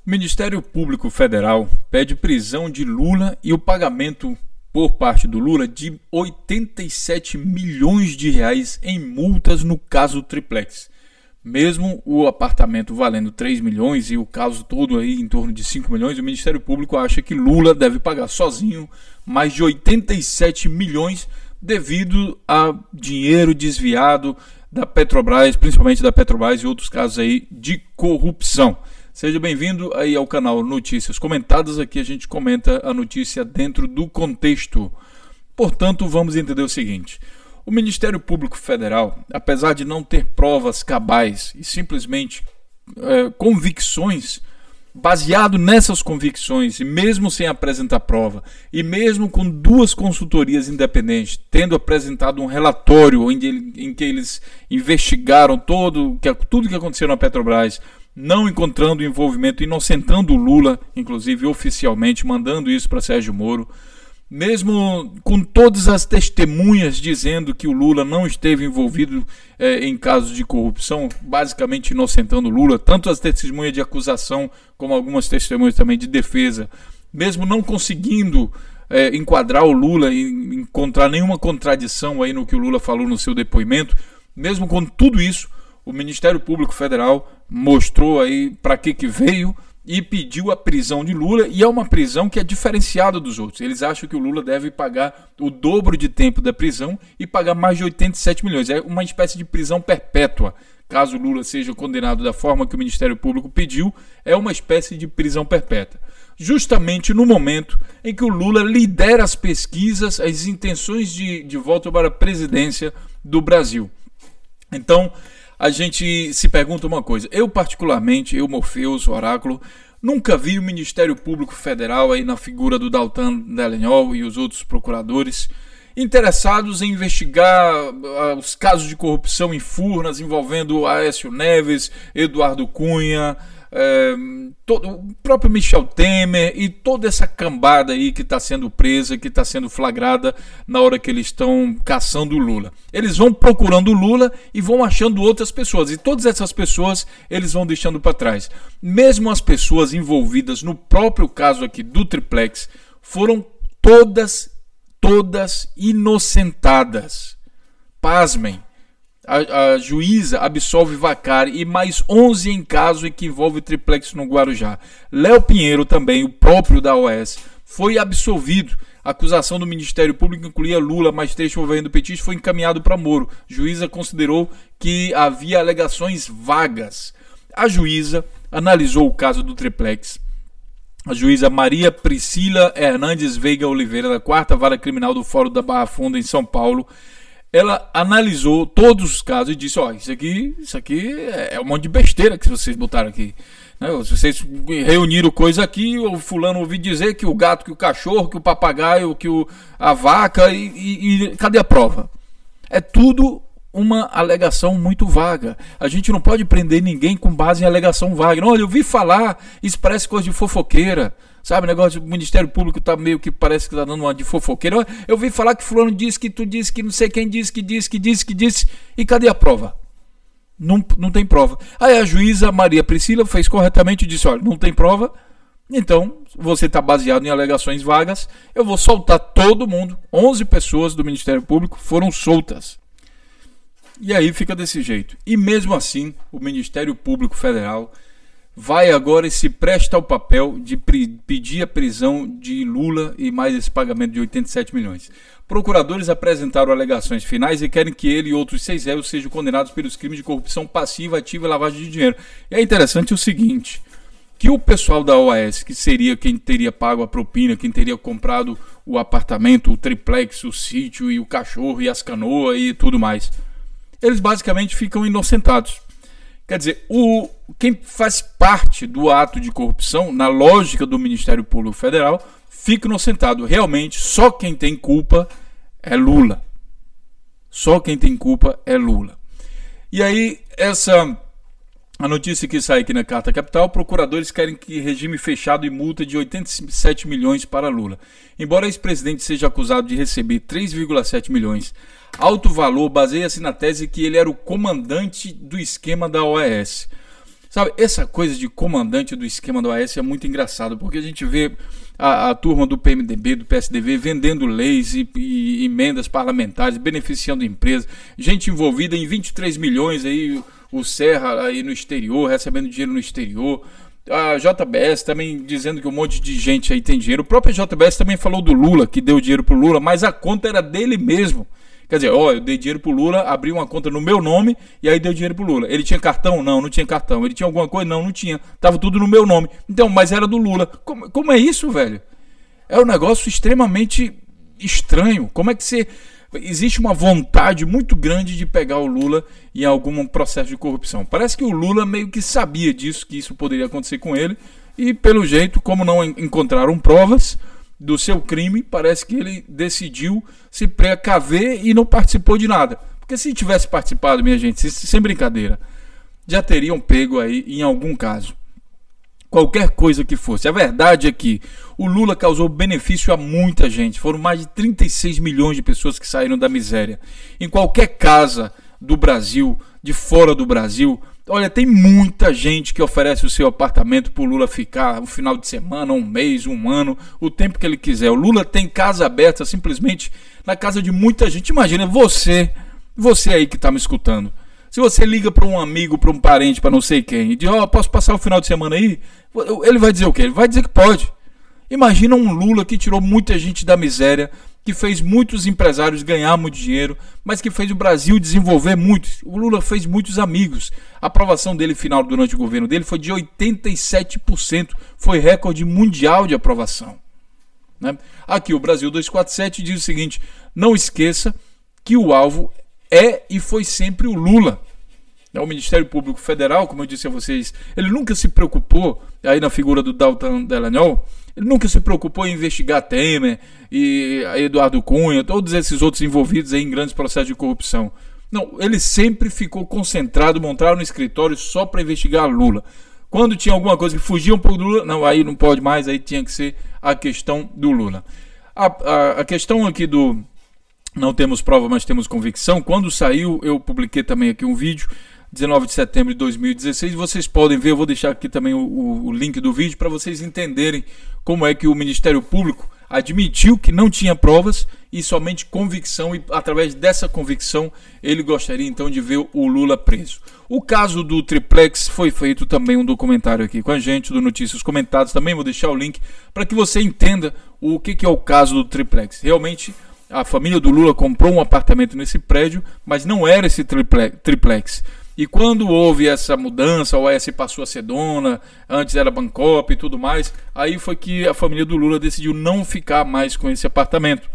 O Ministério Público Federal pede prisão de Lula e o pagamento por parte do Lula de 87 milhões de reais em multas no caso Triplex. Mesmo o apartamento valendo 3 milhões e o caso todo aí em torno de 5 milhões, o Ministério Público acha que Lula deve pagar sozinho mais de 87 milhões devido a dinheiro desviado da Petrobras, principalmente da Petrobras e outros casos aí de corrupção. Seja bem-vindo aí ao canal Notícias Comentadas. Aqui a gente comenta a notícia dentro do contexto. Portanto, vamos entender o seguinte. O Ministério Público Federal, apesar de não ter provas cabais e simplesmente convicções, baseado nessas convicções, e mesmo sem apresentar prova, e mesmo com duas consultorias independentes, tendo apresentado um relatório em que eles investigaram tudo que aconteceu na Petrobras, não encontrando envolvimento, inocentando o Lula, inclusive oficialmente, mandando isso para Sérgio Moro, mesmo com todas as testemunhas dizendo que o Lula não esteve envolvido em casos de corrupção, basicamente inocentando o Lula, tanto as testemunhas de acusação como algumas testemunhas também de defesa, mesmo não conseguindo enquadrar o Lula e encontrar nenhuma contradição aí no que o Lula falou no seu depoimento, mesmo com tudo isso, o Ministério Público Federal mostrou aí para que veio e pediu a prisão de Lula, e é uma prisão que é diferenciada dos outros. Eles acham que o Lula deve pagar o dobro de tempo da prisão e pagar mais de 87 milhões. É uma espécie de prisão perpétua. Caso o Lula seja condenado da forma que o Ministério Público pediu, é uma espécie de prisão perpétua. Justamente no momento em que o Lula lidera as pesquisas, as intenções de volta para a presidência do Brasil. Então, a gente se pergunta uma coisa. Eu particularmente, Morpheus, Oráculo, nunca vi o Ministério Público Federal, aí na figura do Daltan Dallagnol e os outros procuradores, interessados em investigar os casos de corrupção em Furnas, envolvendo Aécio Neves, Eduardo Cunha, o próprio Michel Temer e toda essa cambada aí que está sendo presa, que está sendo flagrada na hora que eles estão caçando o Lula. Eles vão procurando o Lula e vão achando outras pessoas, e todas essas pessoas eles vão deixando para trás. Mesmo as pessoas envolvidas no próprio caso aqui do Triplex foram todas inocentadas. Pasmem. A juíza absolve Vacari e mais 11 em caso que envolve Triplex no Guarujá. Léo Pinheiro também, o próprio da OAS, foi absolvido. A acusação do Ministério Público incluía Lula, mas trecho envolvendo petista foi encaminhado para Moro. A juíza considerou que havia alegações vagas. A juíza analisou o caso do Triplex. A juíza Maria Priscila Hernandes Veiga Oliveira, da 4ª Vara Criminal do Fórum da Barra Funda, em São Paulo, ela analisou todos os casos e disse: ó, isso aqui é um monte de besteira que vocês botaram aqui. Vocês reuniram coisa aqui, o fulano ouviu dizer que o gato, que o cachorro, que o papagaio, que a vaca, e cadê a prova? É tudo uma alegação muito vaga. A gente não pode prender ninguém com base em alegação vaga. Não, olha, eu vi falar, isso parece coisa de fofoqueira. Sabe, o negócio do Ministério Público tá meio que parece que tá dando uma de fofoqueira. Eu vi falar que fulano disse, que tu disse, que não sei quem disse, que disse. E cadê a prova? Não tem prova. Aí a juíza Maria Priscila fez corretamente e disse: olha, não tem prova, então você está baseado em alegações vagas, eu vou soltar todo mundo. 11 pessoas do Ministério Público foram soltas. E aí fica desse jeito. E mesmo assim, o Ministério Público Federal vai agora e se presta ao papel de pedir a prisão de Lula e mais esse pagamento de 87 milhões. Procuradores apresentaram alegações finais e querem que ele e outros 6 réus sejam condenados pelos crimes de corrupção passiva, ativa e lavagem de dinheiro. E é interessante o seguinte, que o pessoal da OAS, que seria quem teria pago a propina, quem teria comprado o apartamento, o triplex, o sítio e o cachorro e as canoas e tudo mais, eles basicamente ficam inocentados. Quer dizer, quem faz parte do ato de corrupção, na lógica do Ministério Público Federal, fica inocentado. Realmente, só quem tem culpa é Lula. Só quem tem culpa é Lula. E aí, a notícia que sai aqui na Carta Capital: procuradores querem que regime fechado e multa de 87 milhões para Lula. Embora ex-presidente seja acusado de receber 3,7 milhões, alto valor baseia-se na tese que ele era o comandante do esquema da OAS. Sabe, essa coisa de comandante do esquema do Aécio é muito engraçado, porque a gente vê a turma do PMDB, do PSDB, vendendo leis e emendas parlamentares, beneficiando empresas, gente envolvida em 23 milhões aí, o Serra aí no exterior, recebendo dinheiro no exterior, a JBS também dizendo que um monte de gente aí tem dinheiro. O próprio JBS também falou do Lula, que deu dinheiro pro Lula, mas a conta era dele mesmo. Quer dizer, eu dei dinheiro pro Lula, abri uma conta no meu nome e aí deu dinheiro pro Lula. Ele tinha cartão? Não, não tinha cartão. Ele tinha alguma coisa? Não, não tinha. Tava tudo no meu nome. Então, mas era do Lula. Como é isso, velho? É um negócio extremamente estranho. Como é que você... Existe uma vontade muito grande de pegar o Lula em algum processo de corrupção. Parece que o Lula meio que sabia disso, que isso poderia acontecer com ele. E, pelo jeito, como não encontraram provas do seu crime, parece que ele decidiu se precaver e não participou de nada. Porque se tivesse participado, minha gente, sem brincadeira, já teriam pego aí em algum caso. Qualquer coisa que fosse. A verdade é que o Lula causou benefício a muita gente. Foram mais de 36 milhões de pessoas que saíram da miséria. Em qualquer casa do Brasil, de fora do Brasil, olha, tem muita gente que oferece o seu apartamento para o Lula ficar um final de semana, um mês, um ano, o tempo que ele quiser. O Lula tem casa aberta simplesmente na casa de muita gente. Imagina, você aí que está me escutando. Se você liga para um amigo, para um parente, para não sei quem, e diz, posso passar o final de semana aí? Ele vai dizer o quê? Ele vai dizer que pode. Imagina um Lula que tirou muita gente da miséria, que fez muitos empresários ganhar muito dinheiro, mas que fez o Brasil desenvolver muito. O Lula fez muitos amigos. A aprovação dele final durante o governo dele foi de 87%. Foi recorde mundial de aprovação. Né? Aqui o Brasil 247 diz o seguinte: não esqueça que o alvo é e foi sempre o Lula. O Ministério Público Federal, como eu disse a vocês, ele nunca se preocupou, aí na figura do Deltan Dallagnol, ele nunca se preocupou em investigar Temer e Eduardo Cunha, todos esses outros envolvidos aí em grandes processos de corrupção. Não, ele sempre ficou concentrado, montado no escritório só para investigar Lula. Quando tinha alguma coisa que fugia um pouco do Lula, não, aí não pode mais, aí tinha que ser a questão do Lula. A questão aqui do não temos prova, mas temos convicção, quando saiu, eu publiquei também aqui um vídeo, 19 de setembro de 2016, vocês podem ver, eu vou deixar aqui também o link do vídeo para vocês entenderem como é que o Ministério Público admitiu que não tinha provas e somente convicção, e através dessa convicção ele gostaria então de ver o Lula preso. O caso do Triplex foi feito também um documentário aqui com a gente, do Notícias Comentadas, também vou deixar o link para que você entenda o que é o caso do Triplex. Realmente a família do Lula comprou um apartamento nesse prédio, mas não era esse triplex. E quando houve essa mudança, o Aécio passou a ser dona, antes era Bancop e tudo mais, aí foi que a família do Lula decidiu não ficar mais com esse apartamento.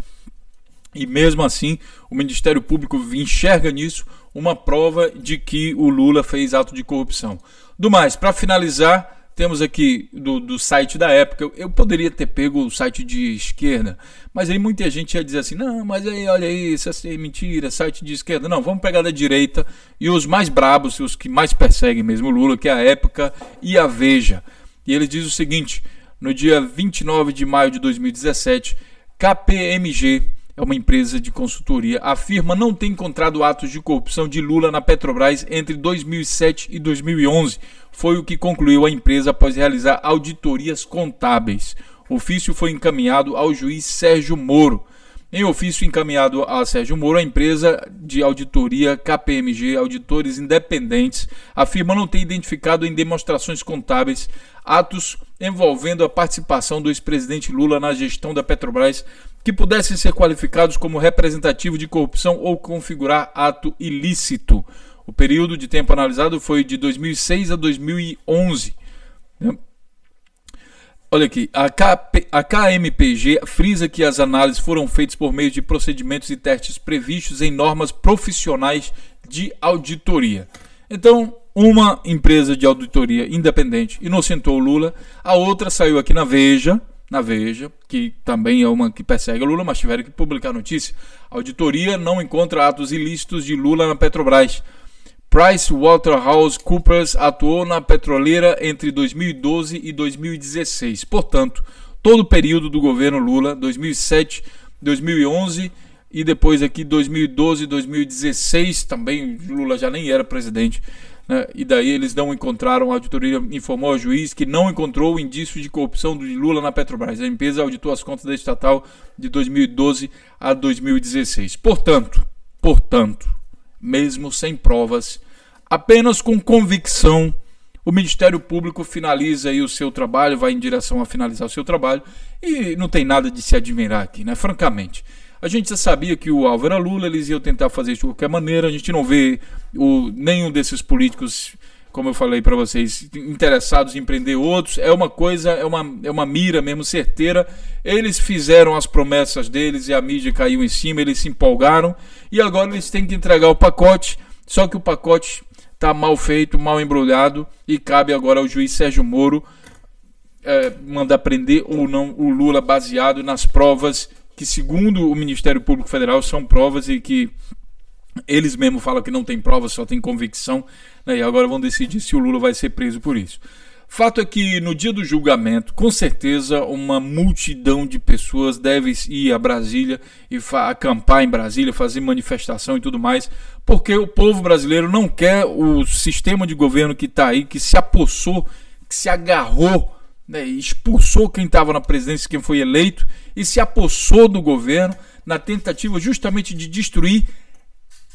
E mesmo assim, o Ministério Público enxerga nisso uma prova de que o Lula fez ato de corrupção. Do mais, para finalizar, temos aqui do site da época. Eu poderia ter pego o site de esquerda, mas aí muita gente ia dizer assim, não, mas aí olha aí, isso é mentira, site de esquerda. Não, vamos pegar da direita e os mais brabos, os que mais perseguem mesmo o Lula, que é a Época e a Veja. E ele diz o seguinte: no dia 29 de maio de 2017, KPMG, é uma empresa de consultoria, afirma não ter encontrado atos de corrupção de Lula na Petrobras entre 2007 e 2011. Foi o que concluiu a empresa após realizar auditorias contábeis. O ofício foi encaminhado ao juiz Sérgio Moro. Em ofício encaminhado a Sérgio Moro, a empresa de auditoria KPMG, auditores independentes, afirma não ter identificado em demonstrações contábeis atos envolvendo a participação do ex-presidente Lula na gestão da Petrobras que pudessem ser qualificados como representativo de corrupção ou configurar ato ilícito. O período de tempo analisado foi de 2006 a 2011. Olha aqui, a KMPG frisa que as análises foram feitas por meio de procedimentos e testes previstos em normas profissionais de auditoria. Então, uma empresa de auditoria independente inocentou o Lula, a outra saiu aqui na Veja, que também é uma que persegue o Lula, mas tiveram que publicar a notícia. A auditoria não encontra atos ilícitos de Lula na Petrobras. PricewaterhouseCoopers atuou na petroleira entre 2012 e 2016. Portanto, todo o período do governo Lula, 2007, 2011 e depois aqui 2012 e 2016, também Lula já nem era presidente, né? E daí eles não encontraram, a auditoria informou ao juiz que não encontrou indícios de corrupção de Lula na Petrobras. A empresa auditou as contas da estatal de 2012 a 2016. Portanto, mesmo sem provas, apenas com convicção, o Ministério Público finaliza aí o seu trabalho, vai em direção a finalizar o seu trabalho, e não tem nada de se admirar aqui, né? Francamente. A gente já sabia que o alvo era Lula, eles iam tentar fazer isso de qualquer maneira, a gente não vê nenhum desses políticos, como eu falei para vocês, interessados em prender outros. É uma coisa, é uma mira mesmo certeira. Eles fizeram as promessas deles e a mídia caiu em cima, eles se empolgaram, e agora eles têm que entregar o pacote, só que o pacote está mal feito, mal embrulhado, e cabe agora ao juiz Sérgio Moro mandar prender ou não o Lula baseado nas provas que, segundo o Ministério Público Federal, são provas e que eles mesmos falam que não tem provas, só tem convicção, né? E agora vão decidir se o Lula vai ser preso por isso. Fato é que no dia do julgamento, com certeza, uma multidão de pessoas deve ir a Brasília e acampar em Brasília, fazer manifestação e tudo mais, porque o povo brasileiro não quer o sistema de governo que está aí, que se apossou, que se agarrou, né, expulsou quem estava na presidência, quem foi eleito, e se apossou do governo na tentativa justamente de destruir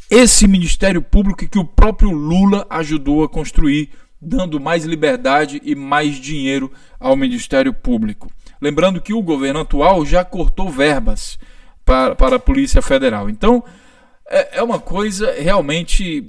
esse Ministério Público que o próprio Lula ajudou a construir, dando mais liberdade e mais dinheiro ao Ministério Público. Lembrando que o governo atual já cortou verbas para a Polícia Federal. Então, é uma coisa realmente...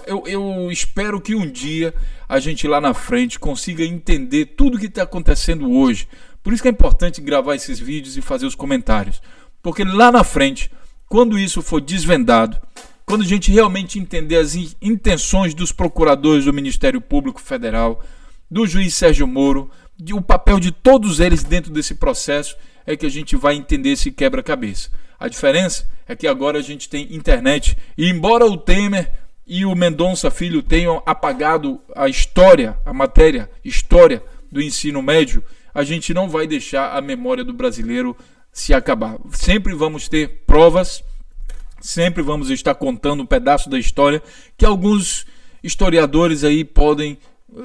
Eu espero que um dia a gente lá na frente consiga entender tudo o que está acontecendo hoje. Por isso que é importante gravar esses vídeos e fazer os comentários. Porque lá na frente, quando isso for desvendado, quando a gente realmente entender as intenções dos procuradores do Ministério Público Federal, do juiz Sérgio Moro, o papel de todos eles dentro desse processo, é que a gente vai entender esse quebra-cabeça. A diferença é que agora a gente tem internet, e embora o Temer e o Mendonça Filho tenham apagado a história, a matéria, história do ensino médio, a gente não vai deixar a memória do brasileiro se acabar. Sempre vamos ter provas, sempre vamos estar contando um pedaço da história que alguns historiadores aí podem,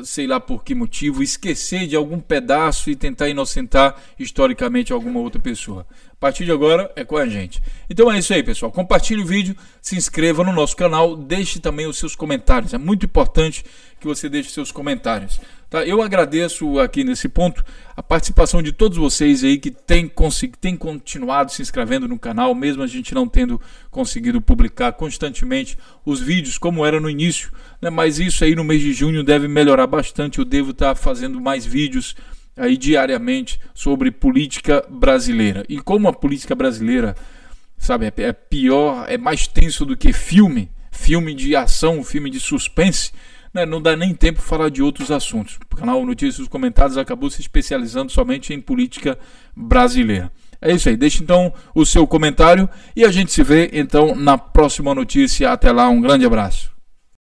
sei lá por que motivo, esquecer de algum pedaço e tentar inocentar historicamente alguma outra pessoa. A partir de agora é com a gente. Então é isso aí, pessoal. Compartilhe o vídeo, se inscreva no nosso canal, deixe também os seus comentários. É muito importante que você deixe seus comentários. Tá? Eu agradeço aqui nesse ponto a participação de todos vocês aí que têm continuado se inscrevendo no canal, mesmo a gente não tendo conseguido publicar constantemente os vídeos como era no início, né? Mas isso aí no mês de junho deve melhorar bastante. Eu devo estar fazendo mais vídeos aí diariamente sobre política brasileira. E como a política brasileira, sabe, é pior, é mais tenso do que filme de ação, filme de suspense, né? Não dá nem tempo para falar de outros assuntos. O canal Notícias Comentadas acabou se especializando somente em política brasileira. É isso aí, deixe então o seu comentário e a gente se vê então na próxima notícia. Até lá, um grande abraço.